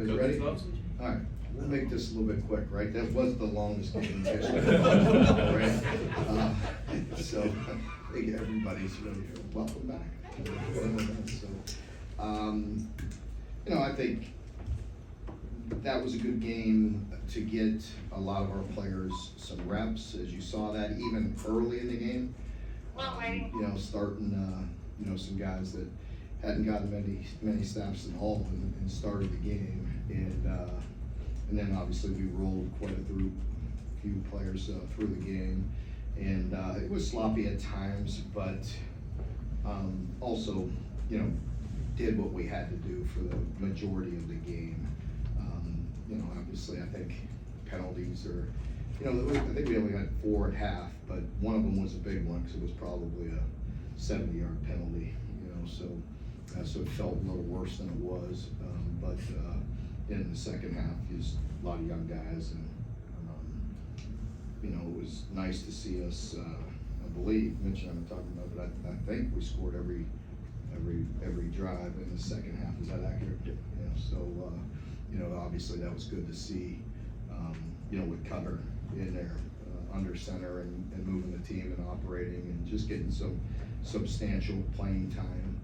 You guys ready? All right, we'll make this a little bit quick, right? That was the longest game in history, right? So I think everybody's really welcome back. So, I think that was a good game to get a lot of our players some reps, as you saw that even early in the game. Starting, some guys that hadn't gotten many snaps at all and started the game, and then obviously we rolled quite a few players through the game, and it was sloppy at times, but also did what we had to do for the majority of the game. Obviously I think penalties are, I think we only had 4 at half, but one of them was a big one because it was probably a 70-yard penalty, so it felt a little worse than it was. But in the second half, just a lot of young guys, and it was nice to see us. I believe Mitch and I were talking about it, but I think we scored every drive in the second half. Is that accurate? Obviously that was good to see. With Cutter in there under center and moving the team and operating and just getting some substantial playing time.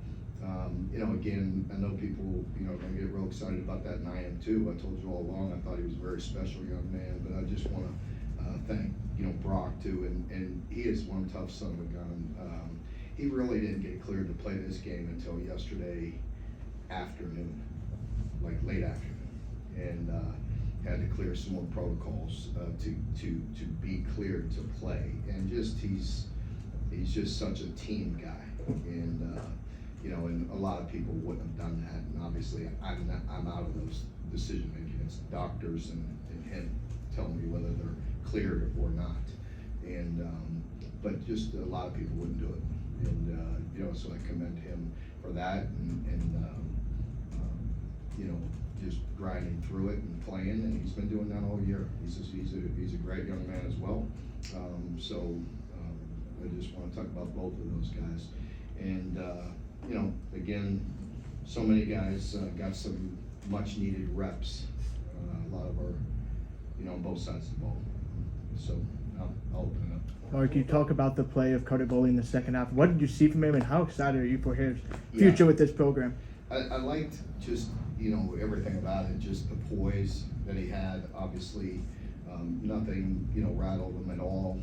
Again, I know people, are going to get real excited about that, and I am too. I told you all along, I thought he was a very special young man, but I just want to thank, Brock too, and he is one tough son of a gun. He really didn't get cleared to play this game until yesterday afternoon, like late afternoon, and had to clear some more protocols to be cleared to play. And he's just such a team guy, and and a lot of people wouldn't have done that. And obviously, I'm out of those decision making. It's doctors and him telling me whether they're cleared or not. And but just a lot of people wouldn't do it. And so I commend him for that, and just grinding through it and playing, and he's been doing that all year. He's a great young man as well. I just want to talk about both of those guys. And again, so many guys got some much needed reps. A lot of our, on both sides of the ball. So I'll open it up. Or can you talk about the play of Carter Boley in the second half? What did you see from him, and how excited are you for his future with this program? I liked just, everything about it, just the poise that he had. Obviously, nothing, rattled him at all.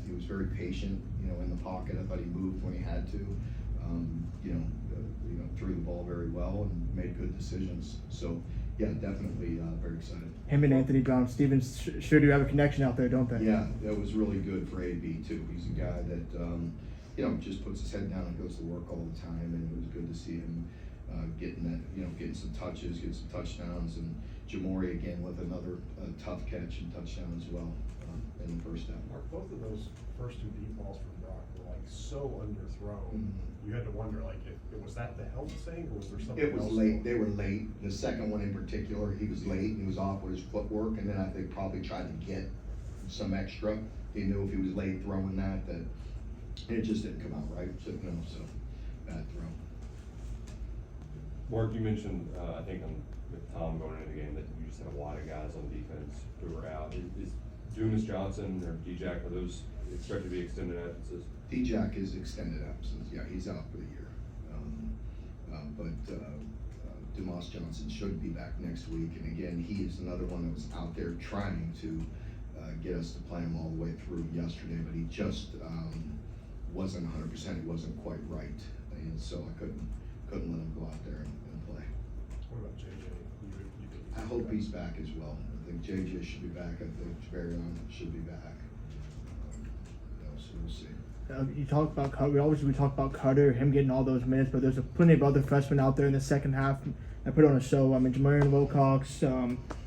He was very patient, in the pocket. I thought he moved when he had to. Threw the ball very well and made good decisions. So, yeah, definitely very excited. Him and Anthony Brown Stevens sure do have a connection out there, don't they? Yeah, that was really good for AB too. He's a guy that just puts his head down and goes to work all the time, and it was good to see him getting some touches, getting some touchdowns, and Jamori again with another tough catch and touchdown as well in the first half. Mark, both of those first 2 deep balls from Brock were so underthrown. Mm-hmm. You had to wonder, was that the help thing, or was there something else? It was late. They were late. The second one in particular, he was late. He was off with his footwork, and then I think probably tried to get some extra. He knew if he was late throwing that it just didn't come out right. So bad throw. Mark, you mentioned, I think with Tom going into the game, that you just had a lot of guys on defense who were out. Is Dumas Johnson or D-Jack, are those expected to be extended absences? D-Jack is extended absence. Yeah, he's out for the year. But Dumas Johnson should be back next week. And again, he is another one that was out there trying to get us to play him all the way through yesterday, but he just wasn't 100%. He wasn't quite right. And so I couldn't let him go out there and play. What about JJ? I hope he's back as well. I think JJ should be back. I think Tverion should be back. So we'll see. You talk about Cutter. We talk about Cutter, him getting all those minutes, but there's plenty of other freshmen out there in the second half that put on a show. Jamarian Wilcox,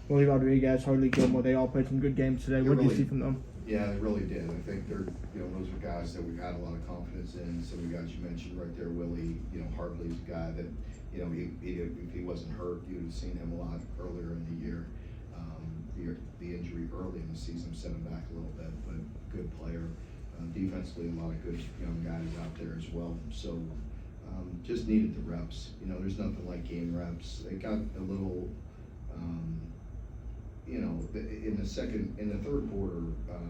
Willie Rodriguez, Harley Gilmore, they all played some good games today. What did you see from them? Yeah, they really did. I think they're, those are guys that we've had a lot of confidence in. Some of the guys you mentioned right there, Willie, Hartley's a guy that, if he wasn't hurt, you'd have seen him a lot earlier in the year. The injury early in the season set him back a little bit, but good player. Defensively, a lot of good young guys out there as well. So just needed the reps. There's nothing like game reps. They got a little You know, in the third quarter,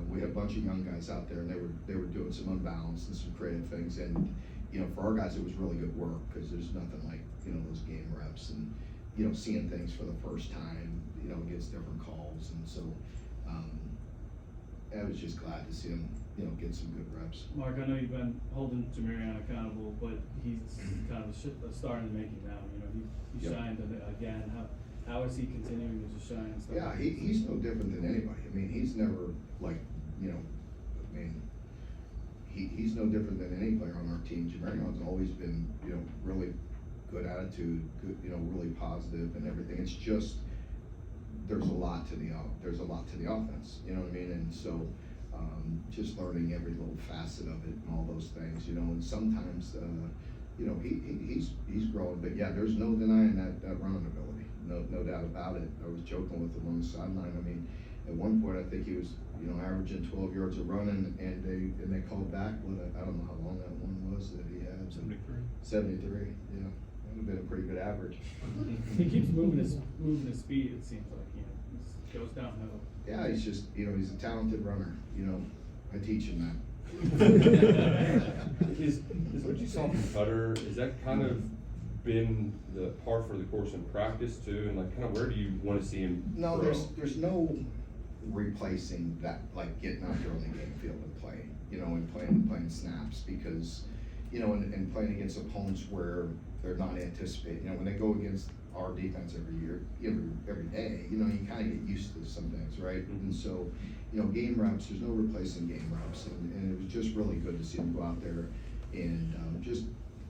we had a bunch of young guys out there, and they were doing some unbalanced and some creative things, and, you know, for our guys, it was really good work, because there's nothing like, you know, those game reps and, you know, seeing things for the first time, you know, against different calls, and so, I was just glad to see him, you know, get some good reps. Mark, I know you've been holding Jamarion accountable, but he's kind of a star in the making now. You know, he Yep. shined again. How is he continuing to just shine and stuff? Yeah, he's no different than anybody. I mean, he's never like, you know, I mean, he's no different than any player on our team. Jamarion's always been, you know, really good attitude, good, you know, really positive and everything. It's just, there's a lot to the offense, you know what I mean? And so, just learning every little facet of it and all those things, you know, and sometimes, you know, he's growing, but yeah, there's no denying that running ability, no doubt about it. I was joking with him on the sideline. I mean, at one point, I think he was, you know, averaging 12 yards of running, and they called back, I don't know how long that one was that he had. 73, yeah. That would have been a pretty good average. He keeps moving his speed. It seems like, you know, he goes downhill. Yeah, he's just, you know, he's a talented runner, you know, I teach him that. Is what you saw from Cutter, is that kind of been the par for the course in practice too, and like kind of where do you want to see him No, grow? there's no replacing that, like getting out there on the game field and playing, you know, and playing snaps, because, you know, and playing against opponents where they're not anticipating, you know, when they go against our defense every day, you know, you kind of get used to some things, right? And so, you know, game reps, there's no replacing game reps, and it was just really good to see him go out there and just,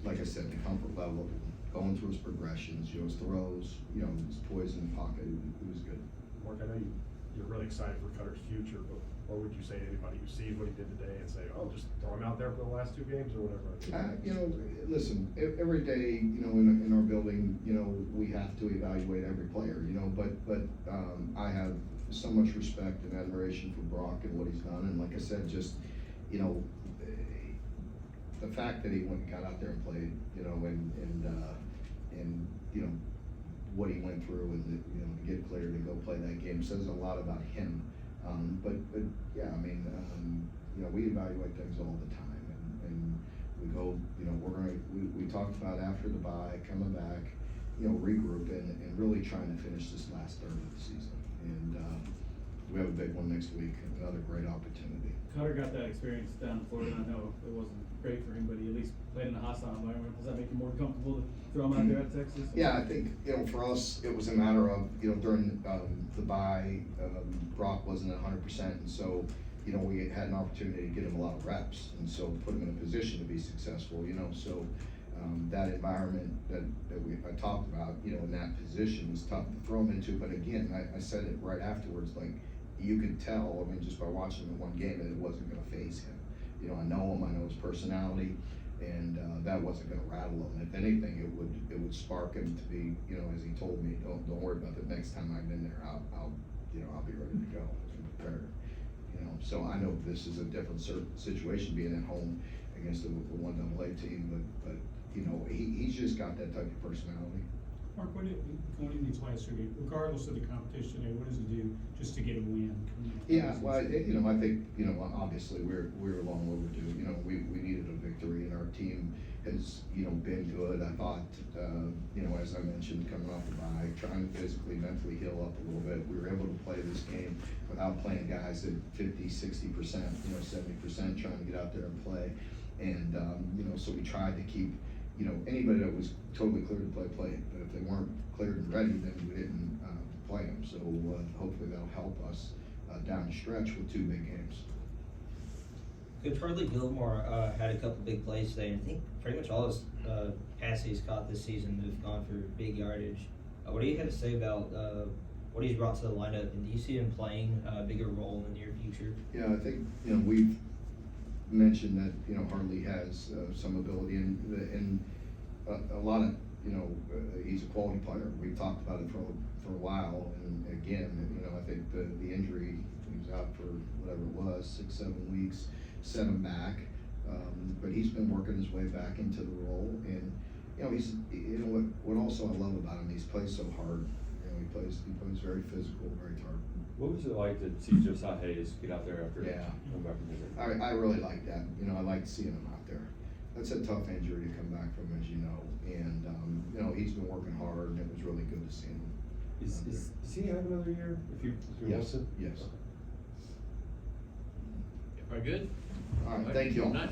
like I said, the comfort level, going through his progressions, you know, his throws, you know, his poise in the pocket, it was good. Mark, I know you're really excited for Cutter's future, but what would you say to anybody who sees what he did today and say, oh, just throw him out there for the last 2 games or whatever? You know, listen, every day, you know, in our building, you know, we have to evaluate every player, you know, but I have so much respect and admiration for Brock and what he's done, and like I said, just, you know, the fact that he went and got out there and played, you know, and you know, what he went through and, you know, to get cleared to go play that game says a lot about him. But yeah, I mean, you know, we evaluate things all the time, and we go, you know, we talked about after the bye, coming back, you know, regrouping and really trying to finish this last third of the season. And we have a big one next week, another great opportunity. Cutter got that experience down in Florida. I know it wasn't great for him, but he at least played in a hostile environment. Does that make you more comfortable to throw him out there at Texas? Yeah, I think, you know, for us, it was a matter of, you know, during the bye, Brock wasn't 100%, and so, you know, we had an opportunity to get him a lot of reps, and so put him in a position to be successful, you know, so that environment that I talked about, you know, in that position was tough to throw him into, but again, I said it right afterwards, like, you could tell, I mean, just by watching him in one game, that it wasn't gonna faze him. You know, I know him, I know his personality, and that wasn't gonna rattle him. If anything, it would spark him to be, you know, as he told me, don't worry about it. Next time I'm in there, I'll be ready to go and prepared. You know, so I know this is a different situation being at home against a 1AA team, but you know, he's just got that type of personality. Mark, going into these last 3 games, regardless of the competition, what does it do just to get a win? Yeah, well, you know, I think, you know, obviously we're long overdue. You know, we needed a victory, and our team has, you know, been good. I thought, you know, as I mentioned, coming off the bye, trying to physically, mentally heal up a little bit. We were able to play this game without playing guys at 50, 60%, you know, 70%, trying to get out there and play. And, you know, so we tried to keep, you know, anybody that was totally cleared to play, played. But if they weren't cleared and ready, then we didn't play them. So hopefully that'll help us down the stretch with 2 big games. Coach Hardley Gilmore had a couple big plays today, and I think pretty much all his passes he's caught this season have gone for big yardage. What do you have to say about what he's brought to the lineup, and do you see him playing a bigger role in the near future? Yeah, I think, you know, we've mentioned that, you know, Hardley has some ability, and a lot of, you know, he's a quality player. We've talked about it for a while, and again, you know, I think the injury, he was out for whatever it was, 6-7 weeks, set him back, but he's been working his way back into the role, and you know, he's, you know, what also I love about him, he's played so hard. You know, he plays very physical, very hard. What was it like to see Josiah Hayes get out there after Yeah. coming back from injury? I really like that. You know, I like seeing him out there. That's a tough injury to come back from, as you know. And, you know, he's been working hard, and it was really good to see him. Does he have another year if he wants Yes, to? yes. Very good. All right, thank you all. Not